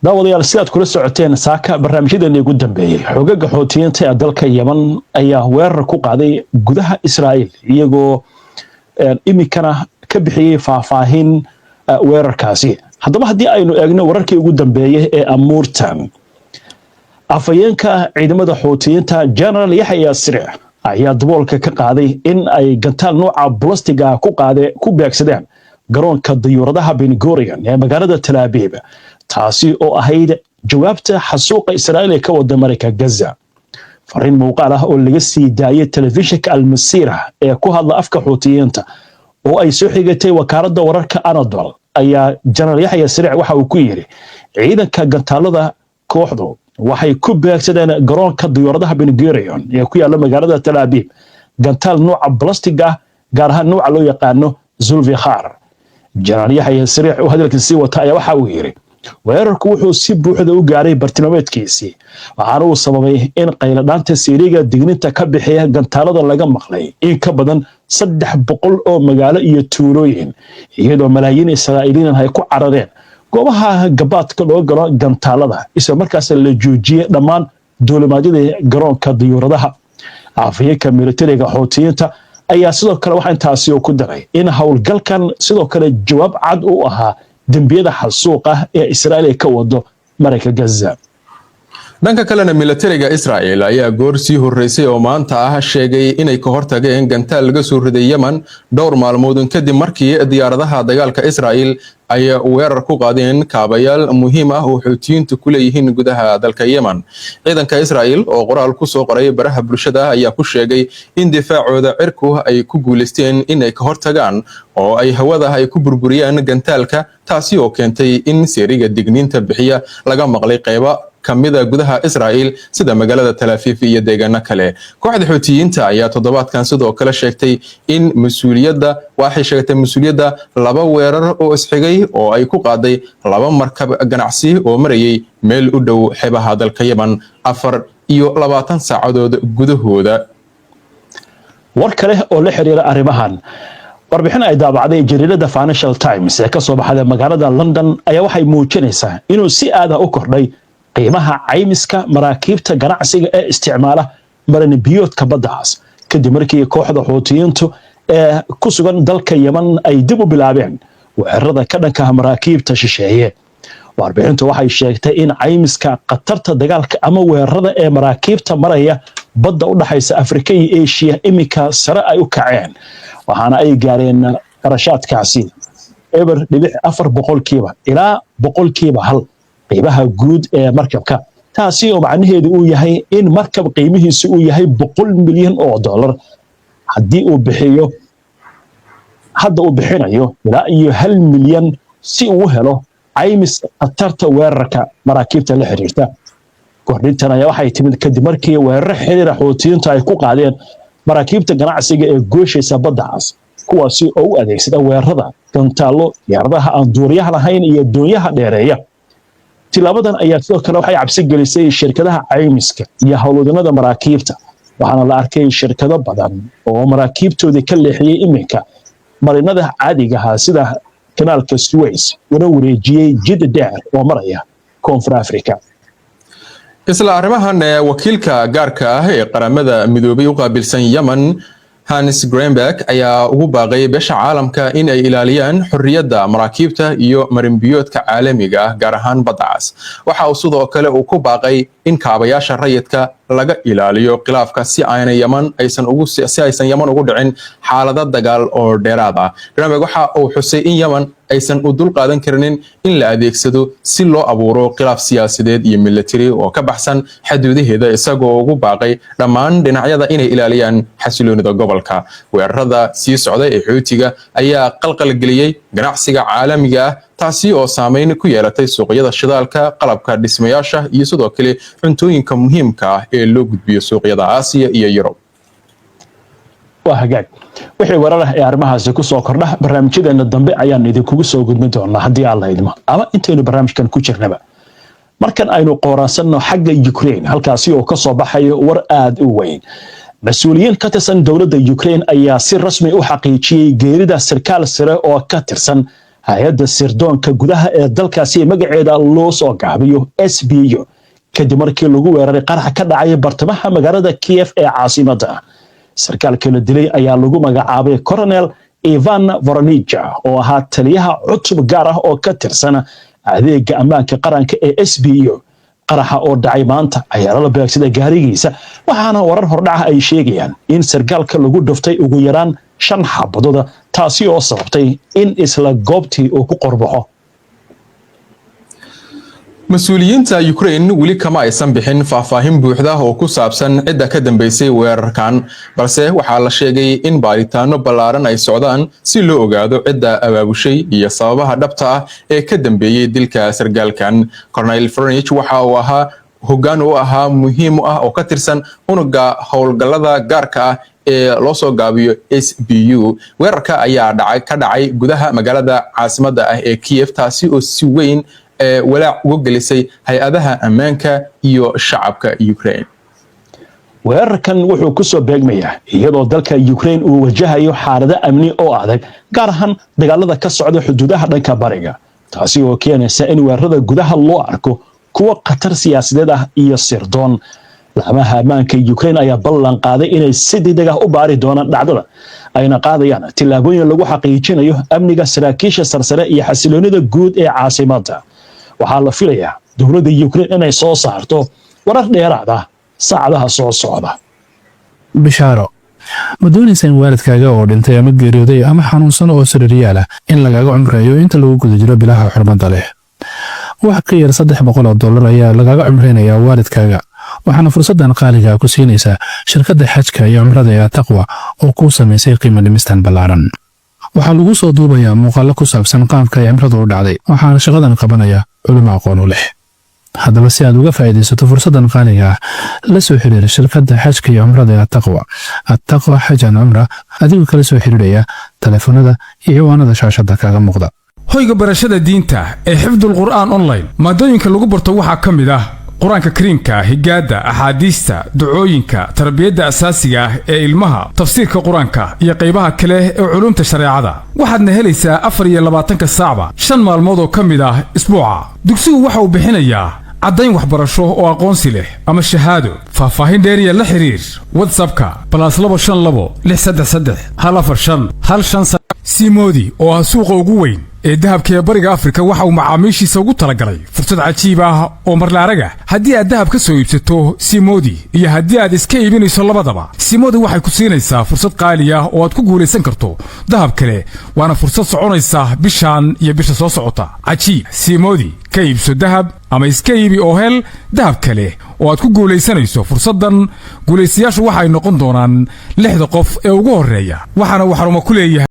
daawadayaal sidaad kula socoteen saaka barnaamijyadeena ugu dambeeyay xogaga xoutiyiinta ee dalka Yemen ayaa weerar ku qaaday gudaha Israa'iil iyagoo imikana ka bixiyay faahfaahin weerarkaasi. haddaba haddii aynu eegno wararkii ugu dambeeyay ee amuurtan afayeenka ciidamada xoutiyiinta General Yahya Sariic ayaa daboolka ka qaaday in ay gantaal nooca balastiga ku beegsadeen garoonka diyuuradaha Ben Gurion ee magaalada Tel Aviv taasi oo ahayd jawaabta xasuuqa Israa'iil ee ka wada Mareykanka Gaza. fariin muuqaal ah oo laga sii daayay telefishinka Al-Masira ee ku hadla afka xoutiyiinta oo ay soo xigatay wakaaladda wararka Anadolu ayaa General Yahya Sariic waxa uu ku yiri ciidanka gantaalada kooxdu waxay ku beegsadeen garoonka diyuuradaha Ben Gurion ee ku yaala magaalada Tel Aviv gantaal nooca balastiga ah gaar ahaan nooca loo yaqaano Zulfiqar. General Yahya Sariic oo hadalkiisa wata ayaa waxa uu yiri weerarku wuxuu si buuxda u gaaray bartilmaameedkiisii waxaana uu sababay in qayladhaanta Siiriga digninta ka bixiya gantaalada laga maqlay in ka badan 300 oo magaalo iyo tuulooyin iyadoo malaayiin Israa'iiliyiin ay ku carareen goobaha gabaadka loo galo gantaalada isla markaas la joojiyay dhammaan duulimaadyada garoonka diyuuradaha. afayeenka militariga xoutiyiinta ayaa sidoo kale waxa intaasi ku daray in howlgalkan sidoo kale jawaab cad u ahaa dambiyada xasuuqa ee Israa'iil ka wado Mareykanka Gaza. dhanka kalena militariga Israa'iil ayaa goor sii horeysay oo maanta ah sheegay inay ka hortageen gantaal laga soo riday Yemen dhowr maalmood kadib markii diyaaradaha dagaalka Israa'iil ay weerar ku qaadeen kaabayaal muhiim ah oo xoutiyiintu ku leeyihiin gudaha dalka Yemen. ciidanka Israa'iil oo qoraal ku soo qoray baraha bulshada ayaa ku sheegay in difaacooda cirku ay ku guuleysteen in ay ka hortagaan oo ay hawada ay ku burburiyaan gantaalka taasi oo keentay in Siiriga digniinta bixiya laga maqlay qaybo kamida gudaha Israa'iil sida magaalada Tel Aviv iyo deegaano kale. kooxda xoutiyiinta ayaa toddobaadkan sidoo kale sheegtay in mas'uuliyadda laba weerar oo isxigay oo ay ku qaaday laba markab ganacsi oo marayay meel u dhow xeebaha dalka Yemen 24 saacadood gudahooda. war kale oo la xiriira arrimahan warbixin ay daabacday jariirada Financial Times ee ka soo baxday magaalada London ayaa waxay muujinaysaa inuu si aad ah u kordhay qiimaha caymiska maraakiibta ganacsiga ee isticmaala marin biyoodka baddaas kadib markii kooxda xoutiyiintu ee ku sugan dalka Yemen ay dib u bilaabeen weerarada ka dhanka maraakiibta shisheeye. warbixintu waxay sheegtay in caymiska qatarta dagaalka ama weerarada ee maraakiibta maraya badda u dhaxaysa Afrika iyo Asia imika sare ay u kaceen waxaana ay gaareen qarashaadkaasi eber 4% ilaa 1% qiimaha guud ee markabka taasi oo macnaheedu uu yahay in markab qiimihiisu uu yahay $100 milyan haddii uu bixiyo hadda uu bixinayo ilaa iyo 1 milyan si uu helo caymis qatarta weerarka maraakiibta la xiriirta. kordhintan ayaa waxay timid kadib markii weerar xiriir xoutiyiinta ay ku qaadeen maraakiibta ganacsiga ee gooshaysa baddaas kuwaasi oo u adeegsada weerarada gantaalo diyaaradaha aan duuliyaha lahayn iyo doonyaha dheereeya. tilaabadan ayaa sidoo kale waxay cabsi gelisay shirkadaha caymiska iyo howlwadeenada maraakiibta waxaana la arkay shirkado badan oo maraakiibtoodii ka leexiyay iminka marinada caadiga ah sida kanaalka Suez una wareejiyay jid dheer oo maraya Koonfur Afrika. isla arrimahan wakiilka gaarka ah ee qaramada midoobay u qaabilsan Yemen Hans Greenberg ayaa ugu baaqay beesha caalamka in ay ilaaliyaan xorriyadda maraakiibta iyo marinbiyoodka caalamiga ah gaar ahaan baddaas. waxa uu sidoo kale uu ku baaqay in kaabayaasha rayidka laga ilaaliyo khilaafka si aysan Yemen ugu dhicin xaalado dagaal oo dheeraad ah. Greenberg waxa uu xusay in Yemen aysan u dul qaadan karinin in la adeegsado si loo abuuro khilaaf siyaasadeed iyo military oo ka baxsan xuduudaheeda isagoo ugu baaqay dhammaan dhinacyada inay ilaaliyaan xasiloonida gobolka. weerarada sii socday ee Xuutiga ayaa qalqal geliyay ganacsiga caalamiga ah taasi oo saameyn ku yeelatay suuqyada shidaalka qalabka dhismayaasha iyo sidoo kale cuntooyinka muhiimka ah ee loo gudbiyo suuqyada Aasiya iyo Yurub. waa hagaag wixii warar ah ee arrimahaasi ku soo kordha barnaamijyadeena dambe ayaan idinkugu soo gudbin doonaa haddii Alla idmo ama intaynu barnaamijkan ku jirnaba. markan aynu qooraansanno xagga Ukraine halkaasi oo ka soo baxayo war aad u weyn. mas'uuliyiin ka tirsan dowladda Ukraine ayaa si rasmi u xaqiijiyay geerida sarkaal sare oo ka tirsan hay-adda sirdoonka gudaha ee dalkaasi magaceeda loo soo gaabiyo SBU kadib markii lagu weeraray qarax ka dhacay bartamaha magaalada Kiev ee caasimadda. sarkaalka la dilay ayaa lagu magacaabay Colonel Ivan Voronija oo ahaa taliyaha cutub gaar ah oo ka tirsan adeegga ammaanka qaranka ee SBU. qaraxa oo dhacay maanta ayaa la beegsaday gaarigiisa waxaana warar hordhaca ay sheegayaan in sarkaalka lagu dhuftay ugu yaraan 5 xabadood taasi oo sababtay in isla goobtii uu ku qorbaxo. mas-uuliyiinta Ukraine weli kama aysan bixin faahfaahin buuxda oo ku saabsan cidda ka dambeysay weerarkan, balse waxaa la sheegay in baaritaano ballaaran ay socdaan si loo ogaado cidda abaabushay iyo sababaha dhabta ah ee ka dambeeyay dilka sargaalkan. Colonel Voronich waxa uu ahaa hoggaan u ahaa muhiim ah oo ka tirsan unugga howlgallada gaarka ah ee loo soo gaabiyo SBU. weerarka ayaa ka dhacay gudaha magaalada caasimadda ah ee Kiev, taasi oo si weyn walaac uga gelisay hay-adaha ammaanka iyo shacabka Ukraine. weerarkan wuxuu ku soo beegmayaa iyadoo dalka Ukraine uu wajahayo xaalado amni oo adag, gaar ahaan dagaalada ka socda xuduudaha dhanka bariga, taasi oo keenaysa in weerarada gudaha loo arko kuwa khatar siyaasadeed ah iyo sirdoon. laamaha ammaanka Ukraine ayaa ballan qaaday inay si degdeg ah u baari doonaan dhacdada, ayna qaadayaan tillaabooyin lagu xaqiijinayo amniga saraakiisha sarsare iyo xasiloonida guud ee caasimadda. waxaa la filayaa dowladda Ukraine inay soo saarto warar dheeraad ah saacadaha soo socda. bishaaro ma doonaysa in waalidkaaga oo dhintay ama geeriyooday ama xanuunsan oo sariiryaal ah in lagaaga cumreeyo inta lagu guda jiro bilaha xurmada leh? wax ka yar $300 ayaa lagaaga cumreynayaa waalidkaaga, waxaana fursadan qaaliga ku siinaysaa shirkadda xajka iyo cumrada ee Taqwa oo ku samaysay qiimo dhimistan ballaaran. waxaa lagu soo duubayaa muuqaallo ku saabsan qaabka ay cimradu u dhacday, waxaana shaqadan qabanaya culimo aqoon u leh. haddaba si aad uga faa'iidaysato fursadan qaaliga ah, la soo xiriir shirkadda xajka iyo cumrada ee Taqwa xajan cumra adigoo kala soo xiriiraya taleefanada iyo ciwaanada shaashada kaaga muuqda. hoyga barashada diinta ee xifdul qur'aan online maadooyinka lagu barto waxaa ka mid ah quraanka kariimka, higaada, axaadiista, ducooyinka, tarbiyadda asaasiga ah ee ilmaha, tafsiirka quraanka iyo qaybaha kale ee culumta shareecada. waxaadna helaysaa 24 saacba 5 maalmood oo ka mid ah isbuuca. dugsigu waxa uu bixinayaa caddayn waxbarasho oo aqoonsi leh ama shahaado. faahfaahin dheeriya la xiriir WhatsApp-ka +252 633 145 155. Simodi oo ah suuqa ugu weyn ee dahabka ee bariga Afrika waxa uu macaamiishiisa ugu talagalay fursad cajiib ah oo marla araga. haddii aad dahab ka soo iibsato Simodi iyo haddii aad iska iibinayso labadaba, Simodi waxay ku siinaysaa fursad qaali ah oo aad ku guulaysan karto dahab kale, waana fursad soconaysa bishan iyo bisha soo socota. cajiib! Simodi ka iibso dahab ama iska iibi oo hel dahab kale oo aad ku guulaysanayso. fursadan guulaystayaashu waxay noqon doonaan 6 qof ee ugu horeeya, waxaana uu xarumo ku leeyahay